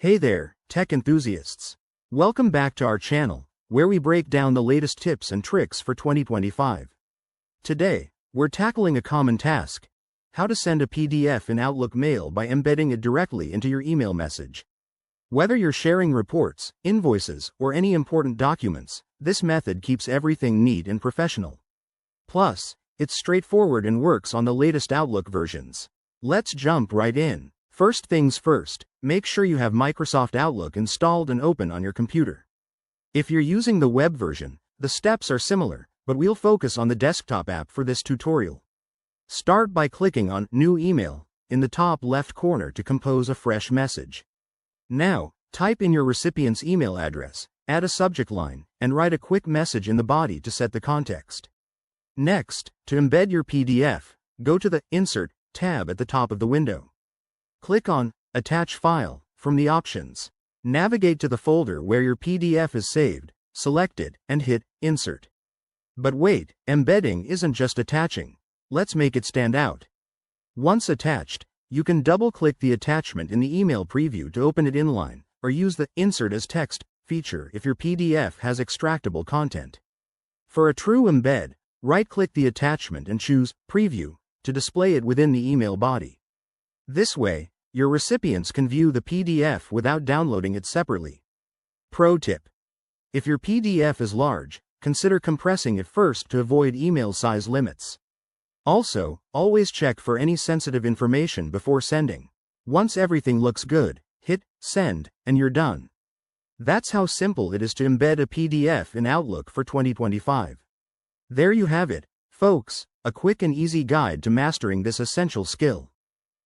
Hey there, tech enthusiasts. Welcome back to our channel, where we break down the latest tips and tricks for 2025. Today, we're tackling a common task: how to send a PDF in Outlook Mail by embedding it directly into your email message. Whether you're sharing reports, invoices, or any important documents, this method keeps everything neat and professional. Plus, it's straightforward and works on the latest Outlook versions. Let's jump right in. First things first, make sure you have Microsoft Outlook installed and open on your computer. If you're using the web version, the steps are similar, but we'll focus on the desktop app for this tutorial. Start by clicking on New Email in the top left corner to compose a fresh message. Now, type in your recipient's email address, add a subject line, and write a quick message in the body to set the context. Next, to embed your PDF, go to the Insert tab at the top of the window. Click on Attach File from the options. Navigate to the folder where your PDF is saved, select it, and hit Insert. But wait, embedding isn't just attaching. Let's make it stand out. Once attached, you can double-click the attachment in the email preview to open it inline, or use the Insert as Text feature if your PDF has extractable content. For a true embed, right-click the attachment and choose Preview to display it within the email body. This way, your recipients can view the PDF without downloading it separately. Pro tip: if your PDF is large, consider compressing it first to avoid email size limits. Also, always check for any sensitive information before sending. Once everything looks good, hit Send, and you're done. That's how simple it is to embed a PDF in Outlook for 2025. There you have it, folks, a quick and easy guide to mastering this essential skill.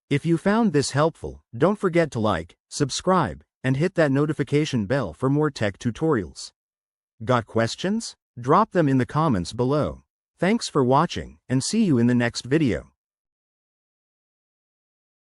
If you found this helpful, don't forget to like, subscribe, and hit that notification bell for more tech tutorials. Got questions? Drop them in the comments below. Thanks for watching, and see you in the next video.